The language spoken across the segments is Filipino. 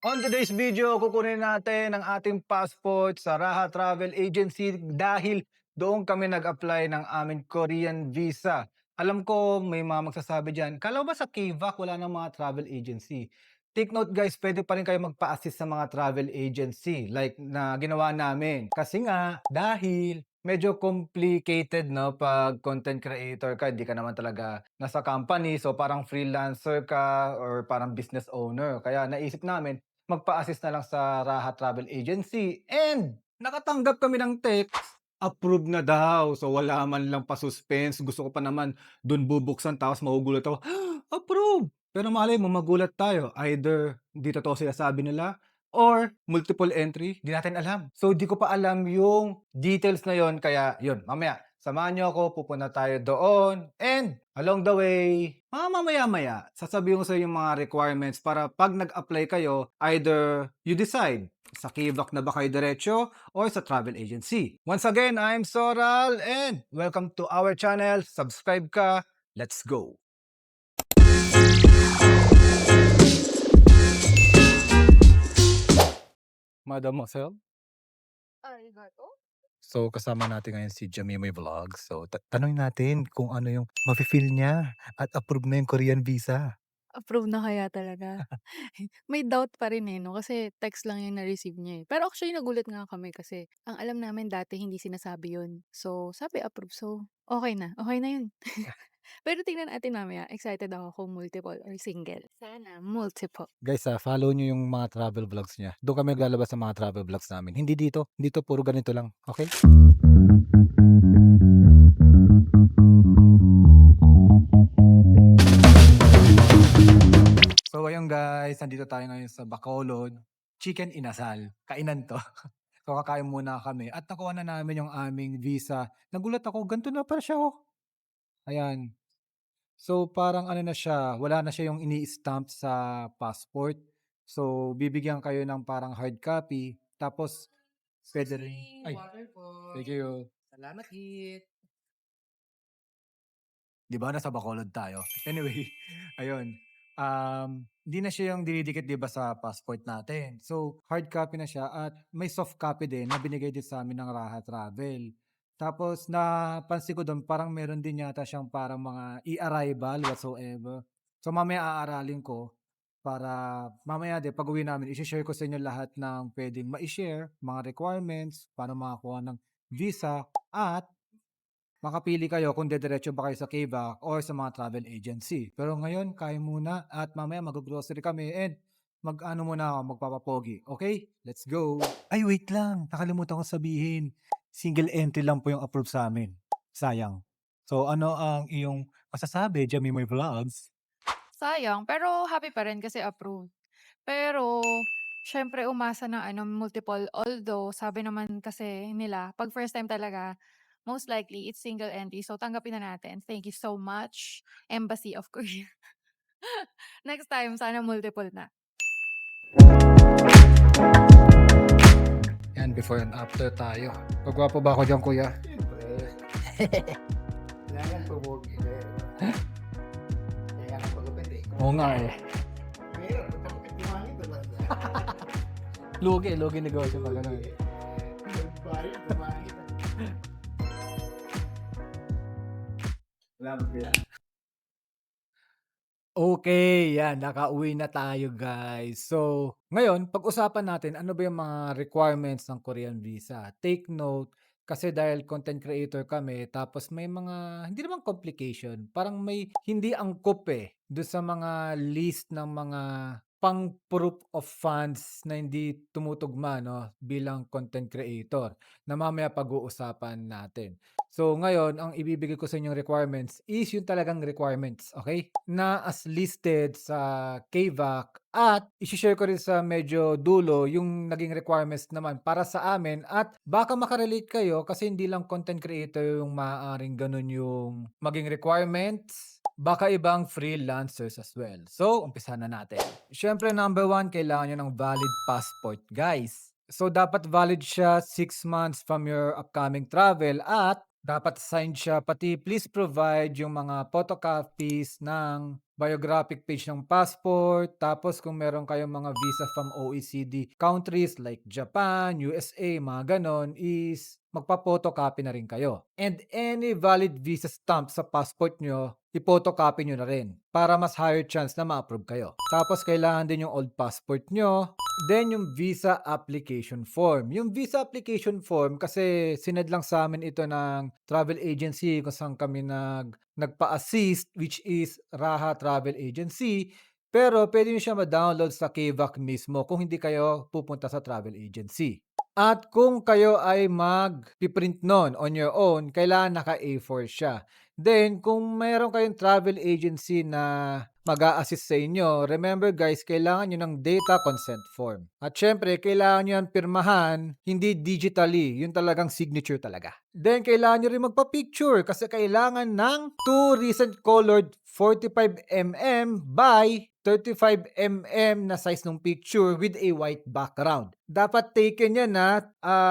On today's video, kukunin natin ang ating passport sa Raha Travel Agency dahil doon kami nag-apply ng aming Korean visa. Alam ko may mga magsasabi diyan, "Kala mo ba sa KVAC wala ng mga travel agency?" Take note guys, pwede pa rin kayo magpa-assist sa mga travel agency like na ginawa namin. Kasi nga, dahil medyo complicated 'no, 'pag content creator ka, di ka naman talaga nasa company, so parang freelancer ka or parang business owner. Kaya naisip namin magpa-assist na lang sa Raha Travel Agency and nakatanggap kami ng text, approve na daw. So wala man lang pa-suspense. Gusto ko pa naman dun bubuksan tapos magugulat ako, approve! Pero malay mo magulat tayo, either di totoo sinasabi nila or multiple entry, di natin alam. So di ko pa alam yung details na yon, kaya yun, mamaya samahan niyo ako, pupunta tayo doon and along the way, mamaya-maya sasabihin ko sa yung mga requirements para 'pag nag-apply kayo, either you decide sa KVAC na ba kayo diretso or sa travel agency. Once again, I'm Soral and welcome to our channel. Subscribe ka. Let's go. Madam Marcel, Arigato. so kasama natin ngayon si Jamimoy Vlog. So tanungin natin kung ano yung mafe-feel niya at approve na yung Korean visa. Approve na kaya talaga? May doubt pa rin, eh, 'no, kasi text lang yung na-receive niya, eh. Pero actually nagulat nga kami kasi ang alam namin dati hindi sinasabi yun. So, sabi approve, so okey na yun. Pero tingnan natin mamaya, excited ako kung multiple or single. Sana multiple. Guys, follow niyo yung mga travel vlogs niya. Doon kami naglalabas ng mga travel vlogs namin. Hindi dito. Dito puro ganito lang, okay? So ayun guys, nandito tayo ngayon sa Bacolod, Chicken Inasal. Kainan 'to. So kakain muna kami at nakuha na namin yung aming visa. Nagulat ako, ganito na pala siya, oh. Ayan. So parang ano na siya, wala na siya yung ini-stamp sa passport. So bibigyan kayo ng parang hard copy tapos puwede rin Sing, ay, water po. thank you. Salamat hit. 'Di ba nasa Bacolod tayo. Anyway, ayun, hindi na siya yung dinidikit 'di ba sa passport natin. So hard copy na siya at may soft copy din na binigay din sa'min ng Raha Travel. Tapos napansin ko dun parang meron din yata siyang parang mga e-arrival whatsoever. So mamaya aaralin ko para mamaya din pag-uwi namin ishe-share ko sa inyo lahat ng puwedeng mai-share, mga requirements, paano makakuha ng visa at makapili kayo kung didiretso ba kayo sa KVAC or sa mga travel agency. Pero ngayon, kain muna at mamaya mag-grocery kami and mag-ano muna ako, magpapapogi. Okay? Let's go! Ay, wait lang. Nakalimutan ko sabihin. Single entry lang po yung approve sa amin. Sayang. So, ano ang iyong masasabi, Jamie Moy Vlogs? Sayang, pero happy pa rin kasi approved. Pero siyempre umasa na ano, multiple. Although sabi naman kasi nila 'pag first time talaga, most likely it's single entry. So tanggapin na natin. Thank you so much, Embassy of Korea. Next time sana multiple na. Yan, before and after tayo. Pagwapo ba ako dyan, kuya? Siyempre. Kailangan pumogi ka eh. Kailangan pagupit eh. Oo nga eh. Mahirap, pagkakapit yung hangin, diba? Lugi negosyo pag ano eh. Bahay, tumangin. Salamat kuya. Okay, yan nakauwi na tayo guys. So, ngayon pag-usapan natin ano ba yung mga requirements ng Korean visa. Take note kasi dahil content creator kami tapos may mga hindi naman complication, parang may hindi angkop eh do sa mga list ng mga pang proof of funds na hindi tumutugma no bilang content creator na mamaya pag-uusapan natin. So ngayon, ang ibibigay ko sa inyong requirements is yung talagang requirements, okay? Na as listed sa KVAC at isi-share ko rin sa medyo dulo yung naging requirements naman para sa amin at baka makarelate kayo kasi hindi lang content creator yung maaaring ganun yung maging requirements. Baka ibang freelancers as well. So, umpisa na natin. Siyempre, number one, kailangan nyo ng valid passport, guys. So, dapat valid siya 6 months from your upcoming travel at Dapat signed siya, pati please provide yung mga photocopies ng biographic page ng passport, tapos kung meron kayong mga visa from OECD countries like Japan, USA, mga ganon, is magpa-photocopy na rin kayo. And any valid visa stamp sa passport nyo, i-photocopy nyo na rin para mas higher chance na ma-approve kayo. Tapos kailangan din yung old passport nyo, then yung visa application form. Yung visa application form kasi sinad lang sa amin ito ng travel agency kung saan kami nagpa-assist, which is Raha Travel Agency. Pero pwede niyo siya ma-download sa KVAC mismo kung hindi kayo pupunta sa travel agency. At kung kayo ay mag-print nun on your own, kailangan naka A4 siya. Then, kung mayroon kayong travel agency na mag-a-assist sa inyo, remember guys, kailangan nyo ng data consent form. At syempre, kailangan nyo yan pirmahan, hindi digitally, yun talagang signature talaga. Then, kailangan nyo rin magpa-picture kasi kailangan ng 2 recent colored 45mm by 35mm na size ng picture with a white background. Dapat taken yan na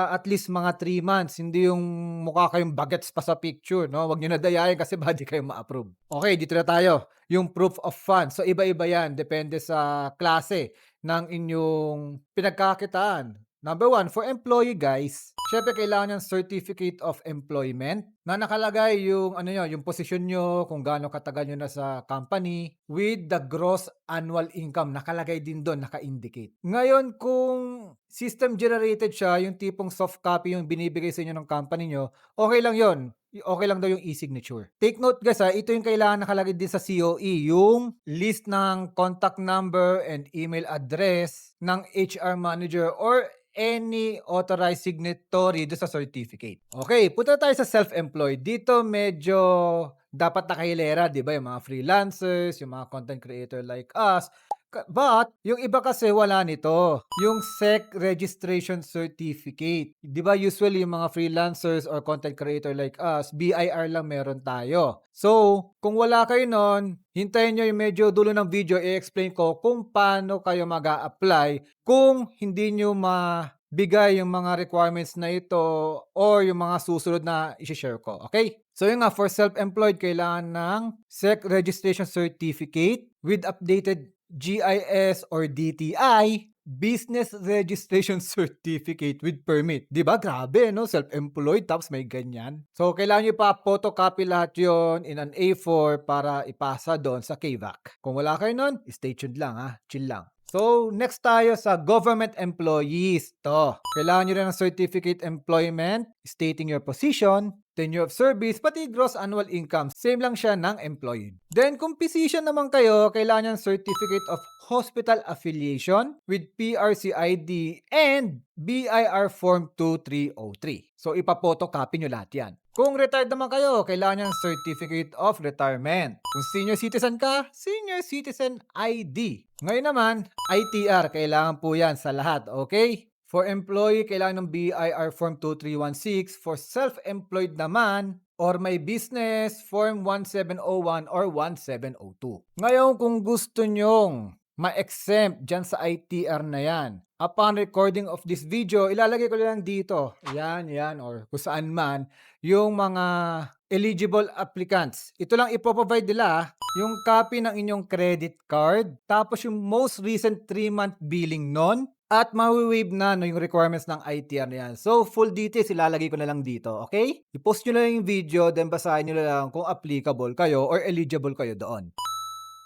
at least mga 3 months, hindi yung mukha kayong bagets pa sa picture, no? Huwag nyo na dayain kasi baka di kayo ma-approve. Okay, dito na tayo. Yung proof of funds. So, iba-iba yan. Depende sa klase ng inyong pinagkakitaan. Number 1, for employee guys, syempre kailangan ng certificate of employment na nakalagay yung ano nyo, yung posisyon nyo, kung gaano katagal nyo na sa company, with the gross annual income. Nakalagay din doon, naka-indicate. Ngayon, kung system generated siya, yung tipong soft copy yung binibigay sa inyo ng company nyo, okay lang yon. Okay lang daw yung e-signature. Take note guys ito yung kailangan nakalagay din sa COE, yung list ng contact number and email address ng HR manager or any authorized signatory do sa certificate. Okay, punta tayo sa self-employed. Dito medyo dapat nakahilera, di ba? Yung mga freelancers, yung mga content creator like us. But, yung iba kasi wala nito. Yung SEC registration certificate. Di ba usually yung mga freelancers or content creator like us, BIR lang meron tayo. So, kung wala kayo nun, hintayin nyo yung medyo dulo ng video, i-explain ko kung paano kayo mag-a-apply kung hindi nyo bigay yung mga requirements na ito or yung mga susunod na i-share ko. Okay? So yun nga, for self-employed, kailangan ng SEC registration certificate with updated GIS or DTI, business registration certificate with permit. Di ba? Grabe, no? Self-employed, tapos may ganyan. So, kailangan nyo pa photocopy lahat yon in an A4 para ipasa doon sa KVAC. Kung wala kayo nun, stay tuned lang ha. Chill lang. So, next tayo sa government employees. To, kailangan nyo rin ng certificate employment stating your position, tenure of service, pati gross annual income. Same lang siya ng employed. Then, kung physician naman kayo, kailangan ng certificate of hospital affiliation with PRCID and BIR Form 2303. So, ipa-photocopy nyo lahat yan. Kung retired naman kayo, kailangan ng certificate of retirement. Kung senior citizen ka, senior citizen ID. Ngayon naman, ITR, kailangan po yan sa lahat, okay? For employee, kailangan ng BIR Form 2316. For self-employed naman, or may business, Form 1701 or 1702. Ngayon, kung gusto nyong ma-exempt dyan sa ITR na yan, upon recording of this video, ilalagay ko lang dito, yan, or kung saan man, yung mga eligible applicants. Ito lang ipoprovide nila, yung copy ng inyong credit card, tapos yung most recent 3-month billing nun, at mawi-waive na no, yung requirements ng ITR na yan. So, full details ilalagay ko na lang dito, okay? I-post nyo na yung video, then basahin nyo na lang kung applicable kayo or eligible kayo doon.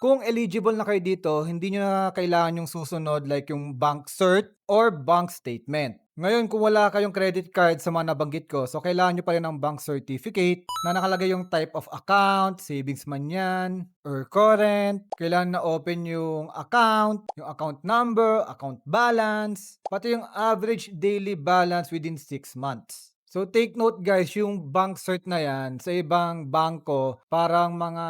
Kung eligible na kayo dito, hindi nyo na kailangan yung susunod like yung bank cert or bank statement. Ngayon, kung wala kayong credit card sa mga nabanggit ko, so kailangan nyo pa rin ng bank certificate na nakalagay yung type of account, savings man yan, or current. Kailangan na open yung account number, account balance, pati yung average daily balance within 6 months. So take note guys, yung bank cert na yan sa ibang bangko parang mga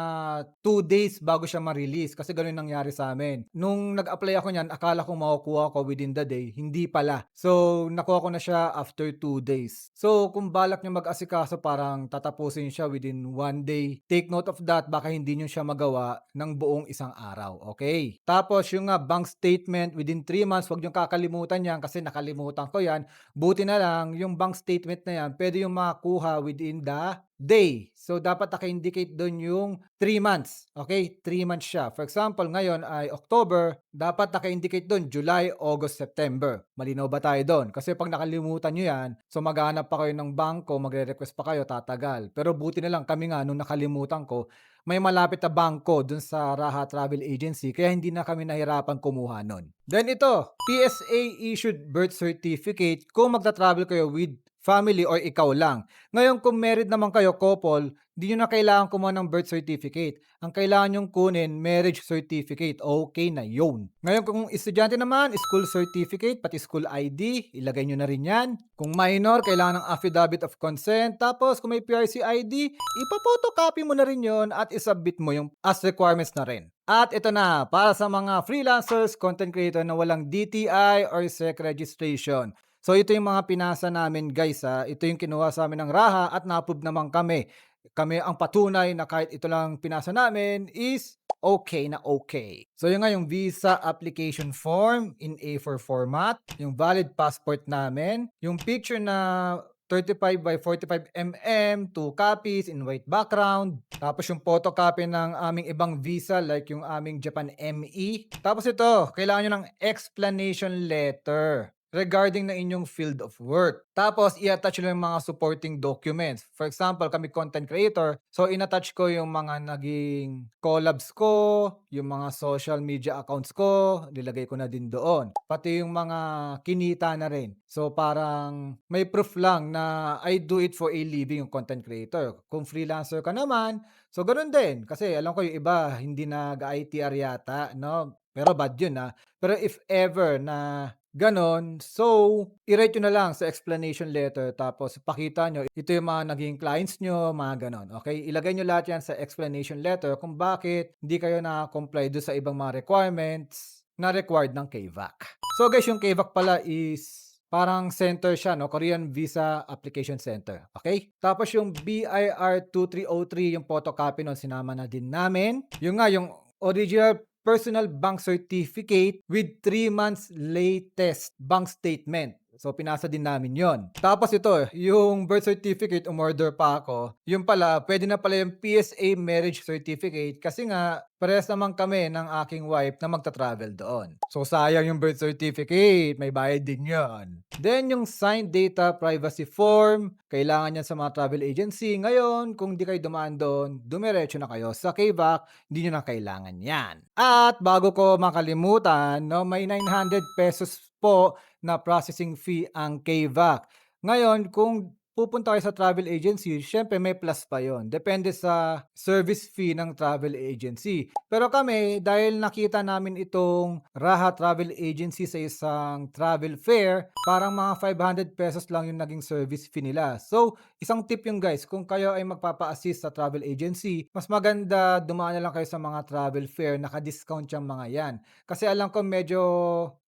2 days bago siya ma-release kasi ganun nangyari sa amin. Nung nag-apply ako niyan, akala ko makukuha ko within the day, hindi pala. So nakuha ko na siya after 2 days. So kung balak nyo mag-asikaso parang tatapusin siya within 1 day. Take note of that, baka hindi nyo siya magawa ng buong isang araw. Okay? Tapos yung bank statement within 3 months, wag nyo kakalimutan yan kasi nakalimutan ko yan. Buti na lang yung bank statement na na yan, pwede yung makakuha within the day. So, dapat naka-indicate doon yung 3 months. Okay? 3 months siya. For example, ngayon ay October, dapat naka-indicate doon July, August, September. Malinaw ba tayo doon? Kasi pag nakalimutan nyo yan, so maghahanap pa kayo ng bangko, magre-request pa kayo, tatagal. Pero buti na lang kami nga, nung nakalimutan ko, may malapit na bangko dun sa Raha Travel Agency kaya hindi na kami nahirapan kumuha nun. Then ito, PSA issued birth certificate kung magta-travel kayo with family or ikaw lang. Ngayon kung married naman kayo, couple, di nyo na kailangan kumuha ng birth certificate. Ang kailangan nyong kunin, marriage certificate. Okay na yun. Ngayon kung estudyante naman, school certificate, pati school ID, ilagay nyo na rin yan. Kung minor, kailangan ng affidavit of consent. Tapos kung may PRC ID, ipapotocopy mo na rin yon at isubmit mo yung as requirements na rin. At ito na, para sa mga freelancers, content creator na walang DTI or SEC registration. So ito yung mga pinasa namin guys ha. Ito yung kinuha sa amin ng Raha at na-approve naman kami. Kami ang patunay na kahit ito lang pinasa namin is okay na okay. So yun nga yung visa application form in A4 format, yung valid passport namin, yung picture na 35 by 45 mm, 2 copies in white background. Tapos yung photocopy ng aming ibang visa like yung aming Japan ME. Tapos ito, kailangan nyo ng explanation letter regarding na inyong field of work. Tapos, i-attach nyo yung mga supporting documents. For example, kami content creator, so in-attach ko yung mga naging collabs ko, yung mga social media accounts ko, nilagay ko na din doon. Pati yung mga kinita na rin. So, parang may proof lang na I do it for a living yung content creator. Kung freelancer ka naman, so ganun din. Kasi alam ko yung iba, hindi nag-ITR yata, no? Pero bad yun, ha? Pero if ever na ganon, so i-write nyo na lang sa explanation letter tapos pakita nyo, ito yung mga naging clients nyo, mga ganon. Okay? Ilagay nyo lahat yan sa explanation letter kung bakit hindi kayo na-comply doon sa ibang mga requirements na required ng KVAC. So guys, yung KVAC pala is parang center siya, no? Korean Visa Application Center. Okay? Tapos yung BIR 2303, yung photocopy nun, sinama na din namin. Yung nga, yung original personal bank certificate with 3 months latest bank statement. So, pinasa din namin yon. Tapos ito, yung birth certificate, umorder pa ako. Yung pala, pwede na pala yung PSA marriage certificate kasi nga, parehas naman kami ng aking wife na magta-travel doon. So, sayang yung birth certificate. May bayad din yon. Then, yung signed data privacy form, kailangan yan sa mga travel agency. Ngayon, kung di kayo dumaan doon, dumiretso na kayo sa KVAC, hindi nyo na kailangan yan. At bago ko makalimutan, no, may 900 pesos po na processing fee ang KVAC. Ngayon, kung pupunta kayo sa travel agency, syempre may plus pa yon. Depende sa service fee ng travel agency. Pero kami, dahil nakita namin itong Raha Travel Agency sa isang travel fair, parang mga 500 pesos lang yung naging service fee nila. So, isang tip yung guys, kung kayo ay magpapa-assist sa travel agency, mas maganda dumaan na lang kayo sa mga travel fair, naka-discount yung mga yan. Kasi alam ko medyo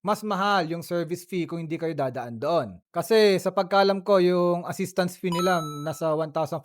mas mahal yung service fee kung hindi kayo dadaan doon. Kasi sa pagkalam ko, yung assistance fee nila nasa 1,500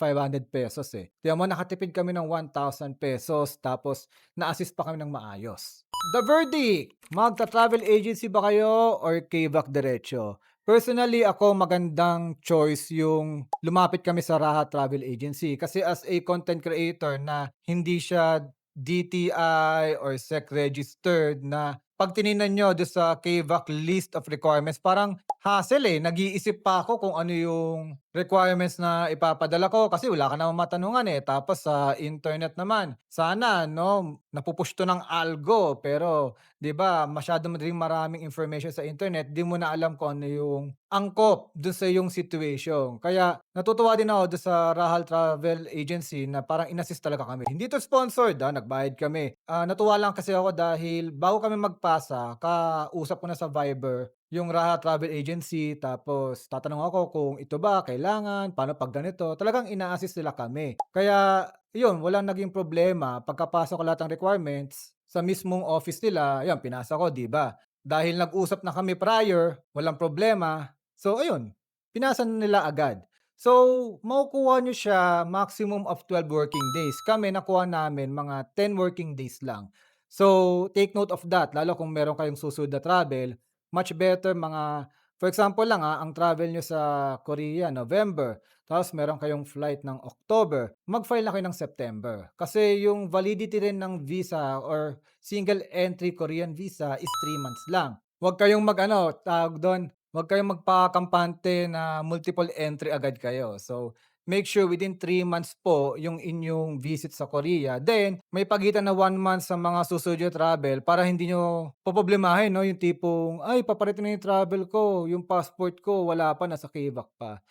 pesos eh. Tiyan mo, nakatipid kami ng 1,000 pesos tapos na-assist pa kami ng maayos. The verdict! Magta-travel agency ba kayo or KVAC diretso? Personally, ako magandang choice yung lumapit kami sa Raha Travel Agency kasi as a content creator na hindi siya DTI or SEC registered na pag tinignan nyo doon sa KVAC list of requirements, parang hassle eh. Nag-iisip pa ako kung ano yung requirements na ipapadala ko kasi wala ka namang matanungan eh. Tapos sa internet naman, sana no, napupush to ng algo pero 'di ba, masyado ring maraming information sa internet, di mo na alam kung ano yung angkop doon sa yung situation. Kaya natutuwa din ako doon sa Rahal Travel Agency na parang inassist talaga kami. Hindi to sponsored, nagbayad kami. Natuwa lang kasi ako dahil bago kami magpasa, kausap ko na sa Viber yung Raha Travel Agency tapos tatanong ako kung ito ba kailangan, paano pag ganito. Talagang ina-assist nila kami. Kaya yun, walang naging problema. Pagkapasa ko lahat ng requirements sa mismong office nila, yan, pinasa ko, di ba? Dahil nag-usap na kami prior, walang problema. So, ayun, pinasa na nila agad. So, makukuha nyo siya maximum of 12 working days. Kami, nakuha namin mga 10 working days lang. So, take note of that. Lalo kung meron kayong susunod na travel, much better mga For example lang, ang travel niyo sa Korea November, tapos meron kayong flight ng October, mag-file na kayo ng September. Kasi yung validity rin ng visa or single entry Korean visa is 3 months lang. Huwag kayong mag-ano, tawag do'n, huwag kayong magpakampante na multiple entry agad kayo. So, make sure within 3 months po yung inyong visit sa Korea. Then, may pagitan na 1 month sa mga susunod yung travel para hindi nyo poproblemahin, no? Yung tipong, ay, paparating na yung travel ko, yung passport ko, wala pa, nasa KVAC pa.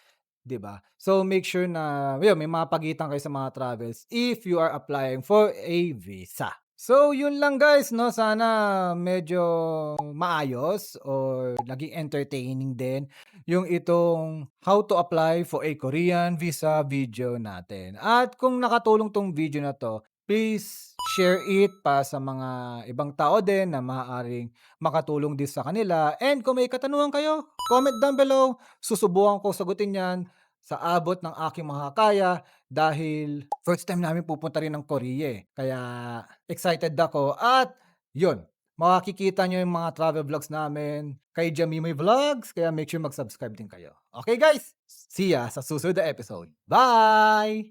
'Di ba? So, make sure na yun, may mga pagitan kayo sa mga travels if you are applying for a visa. So, yun lang guys, no? Sana medyo maayos or naging entertaining din yung itong how to apply for a Korean visa video natin. At kung nakatulong tong video na 'to, please share it pa sa mga ibang tao din na maaaring makatulong din sa kanila. And kung may katanungan kayo, comment down below. Susubukan ko sagutin 'yan sa abot ng aking makakaya dahil first time namin pupunta rin ng Korea, eh. Kaya excited ako at yun, makikita niyo yung mga travel vlogs namin kay Jamimoy Vlogs, kaya make sure mag-subscribe din kayo. Okay guys, see ya sa susunod na episode. Bye!